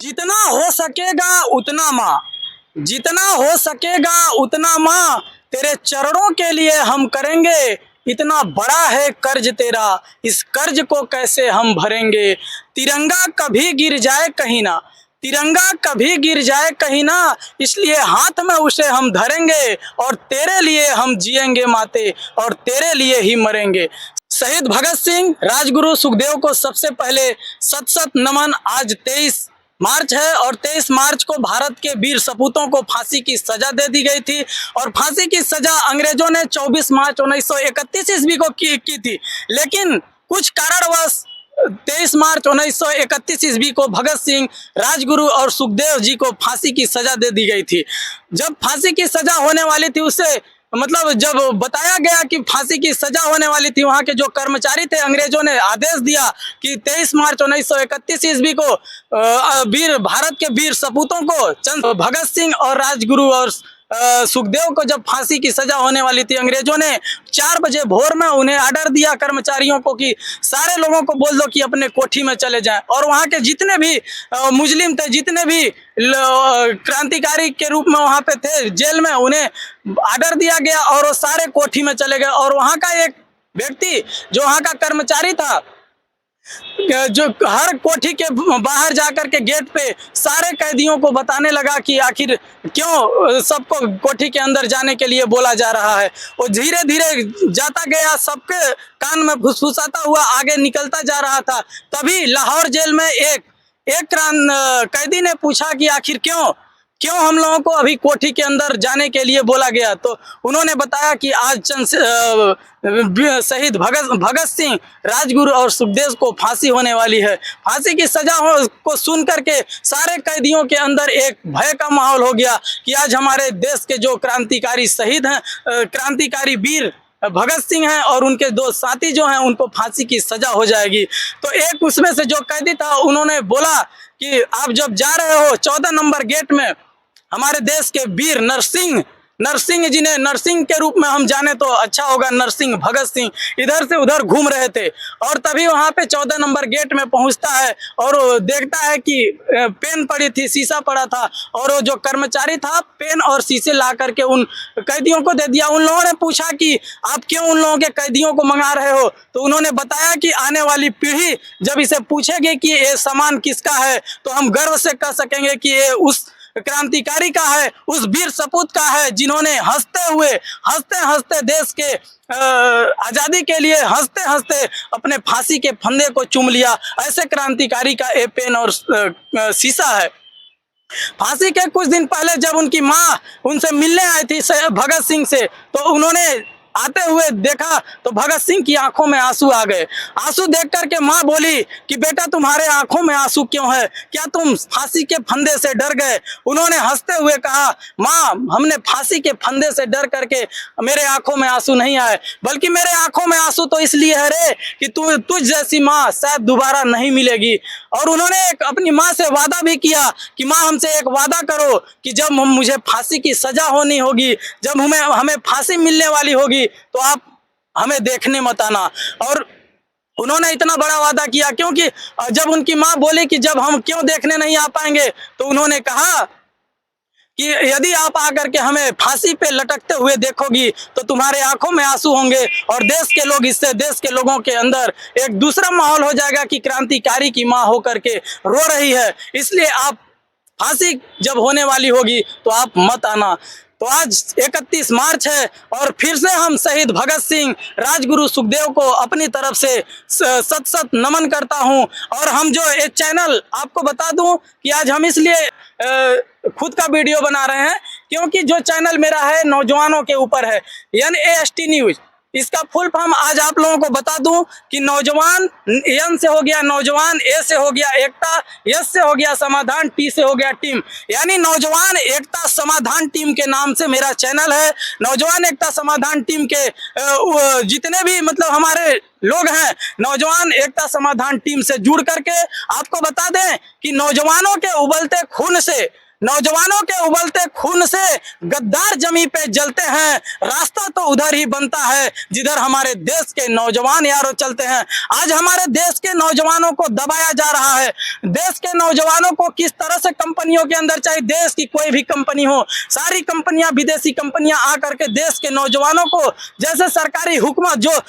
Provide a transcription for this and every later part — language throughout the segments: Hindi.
जितना हो सकेगा उतना माँ, जितना हो सकेगा उतना माँ, तेरे चरणों के लिए हम करेंगे। इतना बड़ा है कर्ज तेरा, इस कर्ज को कैसे हम भरेंगे। तिरंगा कभी गिर जाए कहीं ना, तिरंगा कभी गिर जाए कहीं ना, इसलिए हाथ में उसे हम धरेंगे और तेरे लिए हम जिएंगे माते, और तेरे लिए ही मरेंगे। शहीद भगत सिंह, राजगुरु सुखदेव को सबसे पहले सत सत नमन। आज 23 मार्च है और 23 मार्च को भारत के वीर सपूतों को फांसी की सजा दे दी गई थी। और फांसी की सजा अंग्रेजों ने 24 मार्च 1931 ईस्वी को की थी, लेकिन कुछ कारणवश 23 मार्च 1931 ईस्वी को भगत सिंह, राजगुरु और सुखदेव जी को फांसी की सजा दे दी गई थी। जब फांसी की सजा होने वाली थी, उससे मतलब जब बताया गया कि फांसी की सजा होने वाली थी, वहां के जो कर्मचारी थे, अंग्रेजों ने आदेश दिया कि 23 मार्च 1931 ईस्वी को वीर भारत के वीर सपूतों को, चंद भगत सिंह और राजगुरु और सुखदेव को जब फांसी की सजा होने वाली थी, अंग्रेजों ने 4 बजे भोर में उन्हें आर्डर दिया कर्मचारियों को कि सारे लोगों को बोल दो कि अपने कोठी में चले जाएं। और वहां के जितने भी मुस्लिम थे, जितने भी क्रांतिकारी के रूप में वहां पे थे जेल में, उन्हें आर्डर दिया गया और वो सारे कोठी में चले गए। और वहां का एक व्यक्ति जो वहां का कर्मचारी था, जो हर कोठी के बाहर जाकर के गेट पे सारे कैदियों को बताने लगा कि आखिर क्यों सबको कोठी के अंदर जाने के लिए बोला जा रहा है। वो धीरे धीरे जाता गया, सबके कान में फुसफुसाता हुआ आगे निकलता जा रहा था। तभी लाहौर जेल में एक कैदी ने पूछा कि आखिर क्यों क्यों हम लोगों को अभी कोठी के अंदर जाने के लिए बोला गया। तो उन्होंने बताया कि आज शहीद भगत सिंह, राजगुरु और सुखदेव को फांसी होने वाली है। फांसी की सजा को सुन करके सारे कैदियों के अंदर एक भय का माहौल हो गया कि आज हमारे देश के जो क्रांतिकारी शहीद हैं, क्रांतिकारी वीर भगत सिंह हैं और उनके 2 साथी जो हैं, उनको फांसी की सजा हो जाएगी। तो एक उसमें से जो कैदी था, उन्होंने बोला कि आप जब जा रहे हो 14 नंबर गेट में, हमारे देश के वीर नरसिंह जी ने, नरसिंह के रूप में हम जाने तो अच्छा होगा, नरसिंह भगत सिंह इधर से उधर घूम रहे थे। और तभी वहां पे 14 नंबर गेट में पहुंचता है और देखता है कि पेन पड़ी थी, शीशा पड़ा था, और वो जो कर्मचारी था पेन और शीशे ला करके उन कैदियों को दे दिया। उन लोगों ने पूछा कि आप क्यों उन लोगों के कैदियों को मंगा रहे हो। तो उन्होंने बताया कि आने वाली पीढ़ी जब इसे पूछेगी कि ये सामान किसका है, तो हम गर्व से कह सकेंगे कि ये उस क्रांतिकारी का है, उस वीर सपूत का है, जिन्होंने हंसते हंसते देश के आजादी के लिए हंसते हंसते अपने फांसी के फंदे को चूम लिया। ऐसे क्रांतिकारी का ये पेन और शीशा है। फांसी के कुछ दिन पहले जब उनकी माँ उनसे मिलने आई थी भगत सिंह से, तो उन्होंने आते हुए देखा तो भगत सिंह की आंखों में आंसू आ गए। आंसू देख करके माँ बोली कि बेटा तुम्हारे आंखों में आंसू क्यों है, क्या तुम फांसी के फंदे से डर गए। उन्होंने हंसते हुए कहा, माँ हमने फांसी के फंदे से डर करके मेरे आंखों में आंसू नहीं आए, बल्कि मेरे आंखों में आंसू तो इसलिए है रे कि तुझ जैसी माँ शायद दोबारा नहीं मिलेगी। और उन्होंने एक अपनी माँ से वादा भी किया कि माँ हमसे एक वादा करो कि जब मुझे फांसी की सजा होनी होगी, जब हमें फांसी मिलने वाली होगी, तो आप हमें देखने मत आना। और उन्होंने इतना बड़ा वादा किया, क्योंकि जब उनकी माँ बोली कि जब हम क्यों देखने नहीं आ पाएंगे, तो उन्होंने कहा कि यदि आप आकर के हमें फांसी पे लटकते हुए देखोगी तो तुम्हारे आंखों में आंसू होंगे और देश के लोग, इससे देश के लोगों के अंदर एक दूसरा माहौल हो जाएगा कि क्रांतिकारी की माँ होकर के रो रही है, इसलिए आप फांसी जब होने वाली होगी तो आप मत आना। तो आज 31 मार्च है और फिर से हम शहीद भगत सिंह, राजगुरु सुखदेव को अपनी तरफ से सत सत नमन करता हूं। और हम जो ये चैनल, आपको बता दूं कि आज हम इसलिए खुद का वीडियो बना रहे हैं क्योंकि जो चैनल मेरा है नौजवानों के ऊपर है, NAST न्यूज। इसका फुल फॉर्म आज आप लोगों को बता दूं कि नौजवान, N से हो गया नौजवान, A से हो गया एकता, S से हो गया समाधान, T से हो गया टीम, यानी नौजवान एकता समाधान टीम के नाम से मेरा चैनल है। नौजवान एकता समाधान टीम के जितने भी मतलब हमारे लोग हैं, नौजवान एकता समाधान टीम से जुड़ करके आपको बता दें कि नौजवानों के उबलते खून से नौजवानों के उबलते खून से गद्दार जमी पे जलते हैं, रास्ता तो उधर ही बनता है जिधर हमारे देश के नौजवान यारों चलते हैं। आज हमारे देश के नौजवानों को दबाया जा रहा है। देश के नौजवानों को किस तरह से कंपनियों के अंदर, चाहे देश की कोई भी कंपनी हो, सारी कंपनियां, विदेशी कंपनियां आकर के देश के नौजवानों को, जैसे सरकारी हुकूमत जो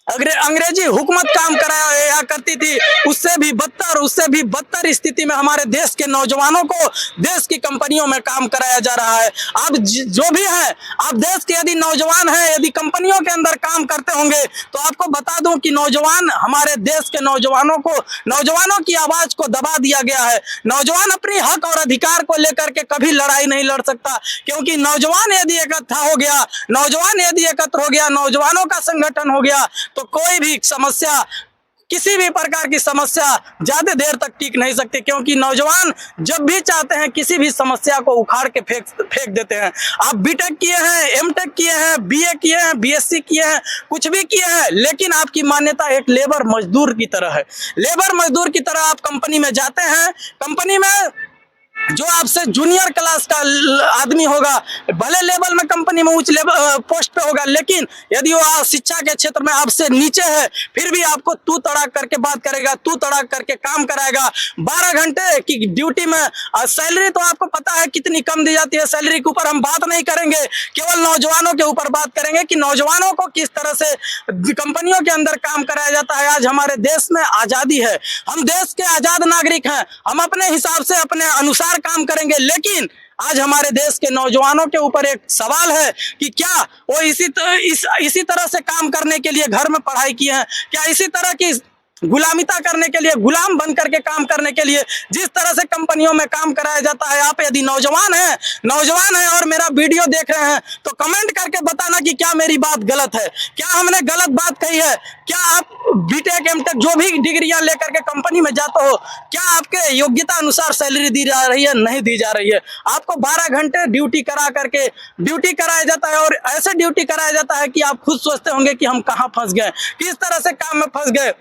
अंग्रेजी हुकूमत काम कराया करती थी, उससे भी बदतर स्थिति में हमारे देश के नौजवानों को देश की कंपनियों में काम कराया जा रहा है। अब जो भी है, आप देश के यदि नौजवान हैं, यदि कंपनियों के अंदर काम करते होंगे, तो आपको बता दूं कि नौजवान, हमारे देश के नौजवानों की आवाज को दबा दिया गया है। नौजवान अपनी हक और अधिकार को लेकर के कभी लड़ाई नहीं लड़ सकता, क्योंकि नौजवान यदि एकत्र हो गया, नौजवानों का संगठन हो गया, तो कोई भी समस्या, किसी भी प्रकार की समस्या ज्यादा देर तक टिक नहीं सकती, क्योंकि नौजवान जब भी चाहते हैं किसी भी समस्या को उखाड़ के फेंक देते हैं। आप बीटेक किए हैं, एमटेक किए हैं, बीए किए हैं, बीएससी किए हैं, कुछ भी किए हैं, लेकिन आपकी मान्यता एक लेबर मजदूर की तरह है। लेबर मजदूर की तरह आप कंपनी में जाते हैं, कंपनी में जो आपसे जूनियर क्लास का आदमी होगा, भले लेवल में कंपनी में उच्च लेवल पोस्ट पे होगा, लेकिन यदि वो शिक्षा के क्षेत्र में आपसे नीचे है, फिर भी आपको तू तड़ाक करके बात करेगा, तू तड़ाक करके काम कराएगा। 12 घंटे की ड्यूटी में सैलरी तो आपको पता है कितनी कम दी जाती है। सैलरी के ऊपर हम बात नहीं करेंगे, केवल नौजवानों के ऊपर बात करेंगे कि नौजवानों को किस तरह से कंपनियों के अंदर काम कराया जाता है। आज हमारे देश में आज़ादी है, हम देश के आज़ाद नागरिक हैं, हम अपने हिसाब से, अपने अनुसार काम करेंगे, लेकिन आज हमारे देश के नौजवानों के ऊपर एक सवाल है कि क्या वो इसी तरह से काम करने के लिए घर में पढ़ाई किए हैं? क्या इसी तरह की गुलामिता करने के लिए, गुलाम बन करके काम करने के लिए जिस तरह से कंपनियों में काम कराया जाता है? आप यदि नौजवान हैं और मेरा वीडियो देख रहे हैं, तो कमेंट करके बताना कि क्या मेरी बात गलत है, क्या हमने गलत बात कही है। क्या आप बीटेक, एमटेक जो भी डिग्रियां लेकर के कंपनी में जाते हो, क्या आपके योग्यता अनुसार सैलरी दी जा रही है? नहीं दी जा रही है। आपको 12 घंटे ड्यूटी कराया जाता है, और ऐसे ड्यूटी कराया जाता है कि आप खुद सोचते होंगे कि हम कहाँ फंस गए, किस तरह से काम में फंस गए।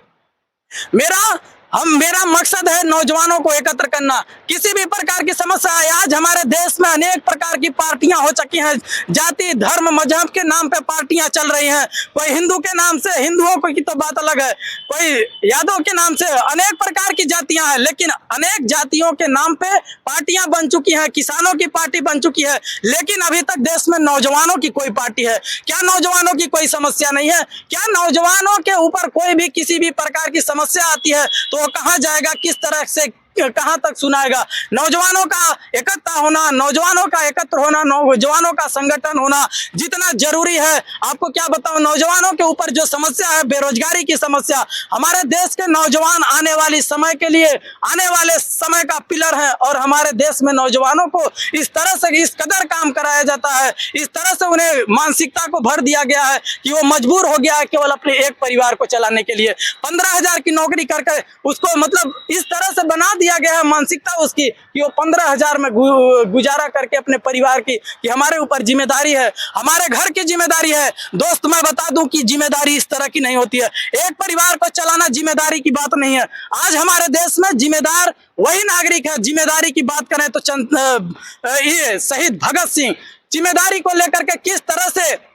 मेरा मकसद है नौजवानों को एकत्र करना। किसी भी प्रकार की समस्या है, आज हमारे देश में अनेक प्रकार की पार्टियां हो चुकी हैं, जाति, धर्म, मजहब के नाम पे पार्टियां चल रही हैं। कोई हिंदू के नाम से, हिंदुओं को की तो बात अलग है, कोई यादव के नाम से, अनेक प्रकार की जातियां हैं, लेकिन अनेक जातियों के नाम पे पार्टियां बन चुकी हैं। किसानों की पार्टी बन चुकी है, लेकिन अभी तक देश में नौजवानों की कोई पार्टी है? क्या नौजवानों की कोई समस्या नहीं है? क्या नौजवानों के ऊपर कोई भी किसी भी प्रकार की समस्या आती है तो कहाँ जाएगा, किस तरह से कहां तक सुनाएगा? नौजवानों का एकत्र होना, नौजवानों का एकत्र होना, नौजवानों का संगठन होना जितना जरूरी है। आपको क्या बताऊं, नौजवानों के ऊपर जो समस्या है, बेरोजगारी की समस्या, हमारे देश के नौजवान आने वाले समय का पिलर है, और हमारे देश में नौजवानों को इस तरह से, इस कदर काम कराया जाता है, इस तरह से उन्हें मानसिकता को भर दिया गया है कि वो मजबूर हो गया है केवल अपने एक परिवार को चलाने के लिए। 15,000 की नौकरी करके उसको, मतलब इस तरह से बना दिया गया है मानसिकता उसकी कि वो 15,000 में गुजारा करके अपने परिवार की, कि हमारे ऊपर जिम्मेदारी है, हमारे घर की जिम्मेदारी है। दोस्त मैं बता दूं कि जिम्मेदारी इस तरह की नहीं होती है। एक परिवार को चलाना जिम्मेदारी की बात नहीं है। आज हमारे देश में जिम्मेदार वही नागरिक है। जिम्मेदारी की बात करें तो ये शहीद भगत सिंह जिम्मेदारी को लेकर के किस तरह से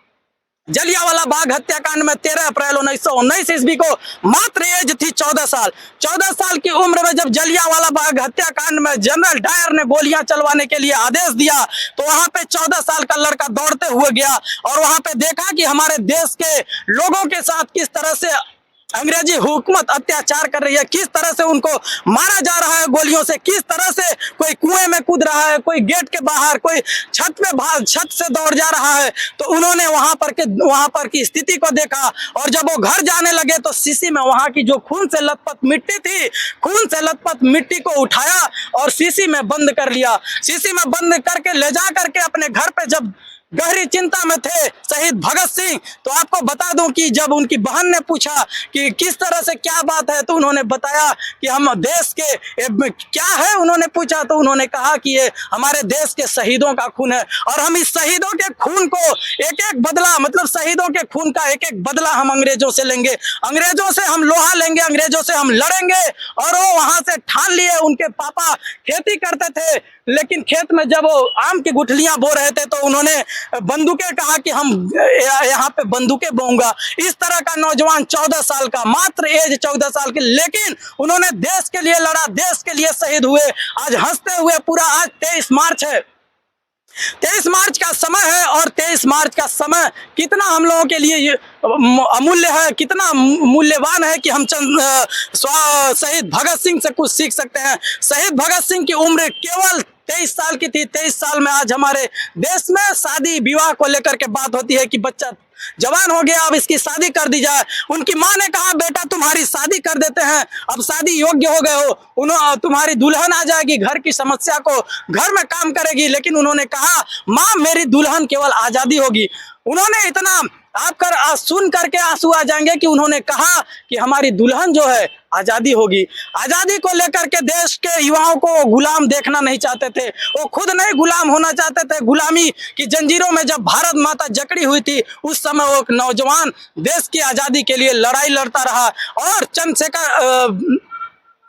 जलियांवाला बाग हत्याकांड में 13 अप्रैल 1919 ईस्वी को मात्र एज थी 14 साल। 14 साल की उम्र में जब जलियांवाला बाग हत्याकांड में जनरल डायर ने गोलियां चलवाने के लिए आदेश दिया, तो वहां पे 14 साल का लड़का दौड़ते हुए गया और वहां पे देखा कि हमारे देश के लोगों के साथ किस तरह से अंग्रेजी हुकूमत अत्याचार कर रही है, किस तरह से उनको मारा जा रहा है गोलियों से, किस तरह से कोई कुएं में कूद रहा है, कोई गेट के बाहर, कोई छत से दौड़ जा रहा है। तो उन्होंने वहां पर की स्थिति को देखा, और जब वो घर जाने लगे तो शीशी में वहां की जो खून से लथपथ मिट्टी थी, खून से लथपथ मिट्टी को उठाया और शीशी में बंद कर लिया। शीशी में बंद करके ले जा करके अपने घर पे जब गहरी चिंता में थे शहीद भगत सिंह। तो आपको बता दूं कि जब उनकी बहन ने पूछा कि किस तरह से क्या बात है, तो उन्होंने बताया कि हम देश के क्या है, उन्होंने पूछा तो उन्होंने कहा कि ये हमारे देश के शहीदों का खून है और हम इस शहीदों के खून को एक एक बदला, मतलब शहीदों के खून का एक एक बदला हम अंग्रेजों से लेंगे, अंग्रेजों से हम लोहा लेंगे, अंग्रेजों से हम लड़ेंगे। और वो वहां से ठान लिए। उनके पापा खेती करते थे, लेकिन खेत में जब वो आम की गुठलियां बो रहे थे तो उन्होंने बंदूकें कहा कि हम यहाँ पे बंदूकें बोऊंगा। इस तरह का नौजवान 14 साल का, मात्र एज 14 साल की, लेकिन उन्होंने देश के लिए लड़ा, देश के लिए शहीद हुए। आज हंसते हुए पूरा, आज 23 मार्च है, 23 मार्च का समय है और 23 मार्च का समय कितना हम लोगों के लिए अमूल्य है, कितना मूल्यवान है कि हम शहीद भगत सिंह से कुछ सीख सकते हैं। शहीद भगत सिंह की उम्र केवल 23 साल की थी। 23 साल में आज हमारे देश में शादी विवाह को लेकर के बात होती है कि बच्चा जवान हो गया, अब इसकी शादी कर दी जाए। उनकी माँ ने कहा बेटा तुम्हारी शादी कर देते हैं, अब शादी योग्य हो गए हो, तुम्हारी दुल्हन आ जाएगी, घर की समस्या को घर में काम करेगी। लेकिन उन्होंने कहा माँ मेरी दुल्हन केवल आजादी होगी। उन्होंने इतना आप सुन करके आंसू आ जाएंगे कि उन्होंने कहा कि हमारी दुल्हन जो है आजादी होगी। आजादी को लेकर के देश के युवाओं को गुलाम देखना नहीं चाहते थे, वो खुद नहीं गुलाम होना चाहते थे। गुलामी की जंजीरों में जब भारत माता जकड़ी हुई थी, उस समय वो एक नौजवान देश की आजादी के लिए लड़ाई लड़ता रहा और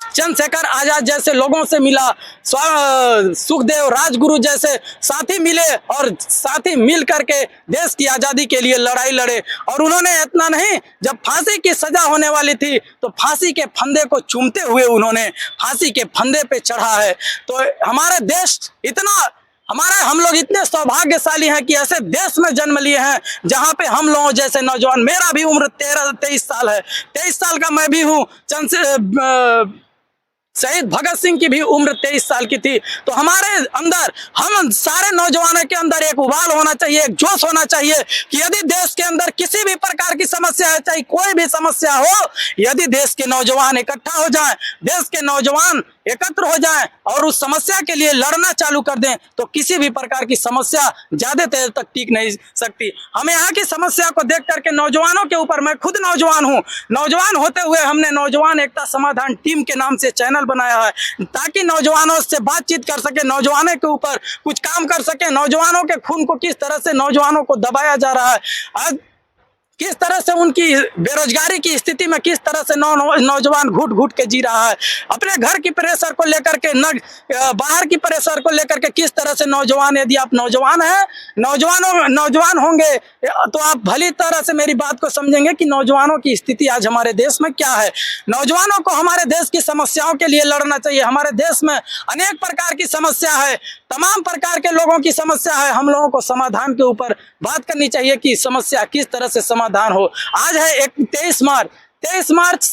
चंद्रशेखर आजाद जैसे लोगों से मिला, सुखदेव राजगुरु जैसे साथी मिले और साथी मिल करके देश की आजादी के लिए लड़ाई लड़े। और उन्होंने इतना नहीं, जब फांसी की सजा होने वाली थी तो फांसी के फंदे को चूमते हुए उन्होंने फांसी के फंदे पे चढ़ा है। तो हमारे देश हम लोग इतने सौभाग्यशाली हैं कि ऐसे देश में जन्म लिए हैं जहां पे हम लोगों जैसे नौजवान, मेरा भी उम्र 23 साल है, 23 साल का मैं भी हूँ। शहीद भगत सिंह की भी उम्र 23 साल की थी। तो हमारे अंदर, हम सारे नौजवानों के अंदर एक उबाल होना चाहिए, एक जोश होना चाहिए कि यदि देश के अंदर किसी भी प्रकार की समस्या है, चाहे कोई भी समस्या हो, यदि देश के नौजवान इकट्ठा हो जाएं, देश के नौजवान एकत्र हो जाएं और उस समस्या के लिए लड़ना चालू कर दें, तो किसी भी प्रकार की समस्या ज्यादा देर तक टिक नहीं सकती। हमें यहाँ की समस्या को देख करके नौजवानों के ऊपर, मैं खुद नौजवान हूँ, नौजवान होते हुए हमने नौजवान एकता समाधान टीम के नाम से चैनल बनाया है ताकि नौजवानों से बातचीत कर सके, नौजवानों के ऊपर कुछ काम कर सके। नौजवानों के खून को किस तरह से नौजवानों को दबाया जा रहा है, आज किस तरह से उनकी बेरोजगारी की स्थिति में किस तरह से नौजवान घुट घुट के जी रहा है, अपने घर की प्रेशर को लेकर के, बाहर की प्रेशर को लेकर के किस तरह से नौजवान, यदि आप नौजवान हैं, नौजवान होंगे तो आप भली तरह से मेरी बात को समझेंगे कि नौजवानों की स्थिति आज हमारे देश में क्या है। नौजवानों को हमारे देश की समस्याओं के लिए लड़ना चाहिए। हमारे देश में अनेक प्रकार की समस्या है, तमाम प्रकार के लोगों की समस्या है। हम लोगों को समाधान के ऊपर बात करनी चाहिए कि समस्या किस तरह से समाधान हो। आज है 23 मार्च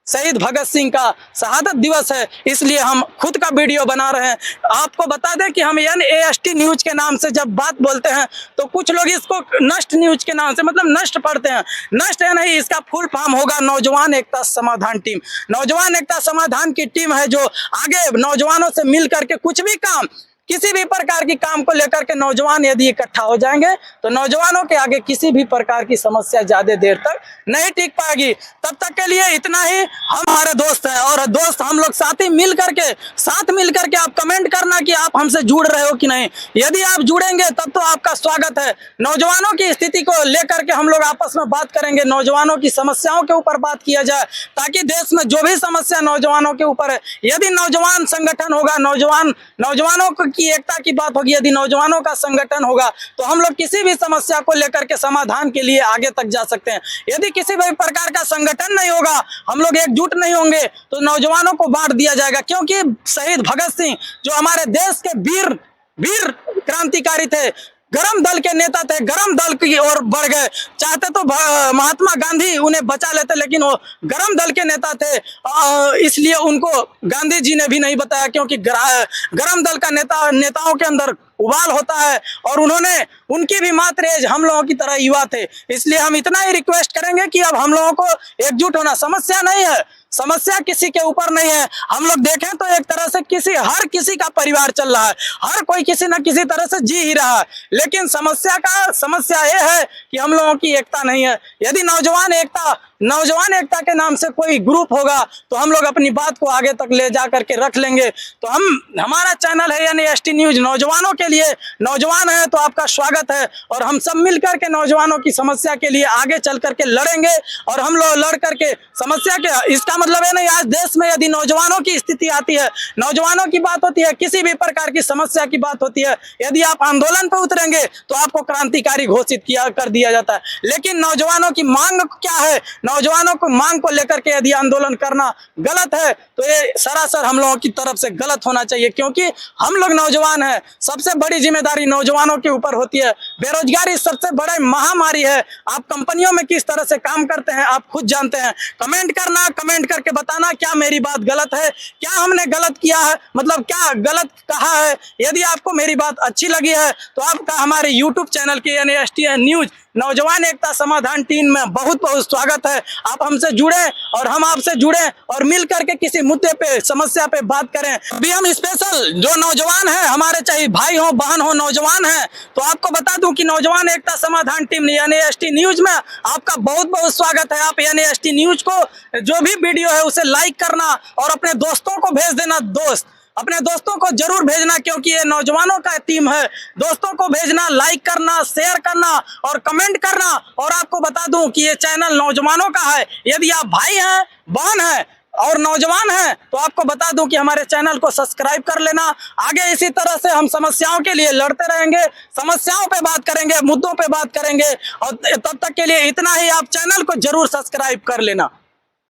शहीद भगत सिंह का शहादत दिवस है, इसलिए हम खुद का वीडियो बना रहे हैं। आपको बता दें कि हम NAST न्यूज के नाम से जब बात बोलते हैं तो कुछ लोग इसको नष्ट न्यूज के नाम से, मतलब नष्ट पढ़ते हैं। नष्ट है नहीं, इसका फुल फॉर्म होगा नौजवान एकता समाधान टीम। नौजवान एकता समाधान की टीम है जो आगे नौजवानों से मिल करके कुछ भी काम, किसी भी प्रकार की काम को लेकर के नौजवान यदि इकट्ठा हो जाएंगे तो नौजवानों के आगे किसी भी प्रकार की समस्या ज्यादा देर तक नहीं टिक पाएगी। तब तक के लिए इतना ही। हमारे दोस्त हैं और दोस्त हम लोग साथ मिल करके आप कमेंट करना कि आप हमसे जुड़ रहे हो कि नहीं। यदि आप जुड़ेंगे तब तो आपका स्वागत है। नौजवानों की स्थिति को लेकर के हम लोग आपस में बात करेंगे, नौजवानों की समस्याओं के ऊपर बात किया जाए ताकि देश में जो भी समस्या नौजवानों के ऊपर है, यदि नौजवान संगठन होगा, नौजवानों की एकता की बात होगी, यदि नौजवानों का संगठन होगा तो हम लोग किसी भी समस्या को लेकर के समाधान के लिए आगे तक जा सकते हैं। यदि किसी भी प्रकार का संगठन नहीं होगा, हम लोग एकजुट नहीं होंगे तो नौजवानों को बांट दिया जाएगा। क्योंकि शहीद भगत सिंह जो हमारे देश के वीर क्रांतिकारी थे, गरम दल के नेता थे, गरम दल की ओर बढ़ गए। चाहते तो महात्मा गांधी उन्हें बचा लेते, लेकिन वो गरम दल के नेता थे, इसलिए उनको गांधी जी ने भी नहीं बताया। क्योंकि गरम दल का नेताओं के अंदर उबाल होता है और उनकी भी मात्र एज हम लोगों की तरह युवा थे। इसलिए हम इतना ही रिक्वेस्ट करेंगे कि अब हम लोगों को एकजुट होना, समस्या नहीं है, समस्या किसी के ऊपर नहीं है। हम लोग देखें तो एक तरह से हर किसी का परिवार चल रहा है, हर कोई किसी न किसी तरह से जी ही रहा है। लेकिन समस्या ये है कि हम लोगों की एकता नहीं है। यदि नौजवान एकता के नाम से कोई ग्रुप होगा तो हम लोग अपनी बात को आगे तक ले जा करके रख लेंगे। तो हमारा चैनल है यानी एसटी न्यूज नौजवानों के लिए। नौजवान है तो आपका स्वागत है, और हम सब मिल करके नौजवानों की समस्या के लिए आगे चल करके लड़ेंगे। और हम लोग लड़ करके समस्या के, इसका मतलब है नहीं, आज देश में यदि नौजवानों की स्थिति आती है, नौजवानों की बात होती है, किसी भी प्रकार की समस्या की बात होती है, यदि आप आंदोलन पर उतरेंगे तो आपको क्रांतिकारी घोषित कर दिया जाता है। लेकिन नौजवानों की मांग क्या है, नौजवानों को मांग को लेकर के यदि आंदोलन करना गलत है तो ये सरासर हम लोगों की तरफ से गलत होना चाहिए, क्योंकि हम लोग नौजवान हैं। सबसे बड़ी जिम्मेदारी नौजवानों के ऊपर होती है। बेरोजगारी सबसे बड़ा महामारी है। आप कंपनियों में किस तरह से काम करते हैं आप खुद जानते हैं। कमेंट करके बताना क्या मेरी बात गलत है, क्या हमने गलत किया है, मतलब क्या गलत कहा है। यदि आपको मेरी बात अच्छी लगी है तो आपका हमारे यूट्यूब चैनल के यानी एसटीएन न्यूज नौजवान एकता समाधान टीम में बहुत बहुत स्वागत है। आप हमसे जुड़े और हम आपसे जुड़े और मिल करके किसी मुद्दे पे, समस्या पे बात करें। अभी हम स्पेशल जो नौजवान हैं हमारे, चाहे भाई हो बहन हो, नौजवान हैं, तो आपको बता दूं कि नौजवान एकता समाधान टीम यानी एसटी न्यूज में आपका बहुत बहुत स्वागत है। आप यानी एसटी न्यूज को जो भी वीडियो है उसे लाइक करना और अपने दोस्तों को भेज देना। अपने दोस्तों को जरूर भेजना, क्योंकि ये नौजवानों का टीम है। दोस्तों को भेजना, लाइक करना, शेयर करना और कमेंट करना। और आपको बता दूं कि ये चैनल नौजवानों का है। यदि आप भाई हैं, बहन हैं और नौजवान हैं तो आपको बता दूं कि हमारे चैनल को सब्सक्राइब कर लेना। आगे इसी तरह से हम समस्याओं के लिए लड़ते रहेंगे, समस्याओं पे बात करेंगे, मुद्दों पे बात करेंगे। और तब तक के लिए इतना ही, आप चैनल को जरूर सब्सक्राइब कर लेना।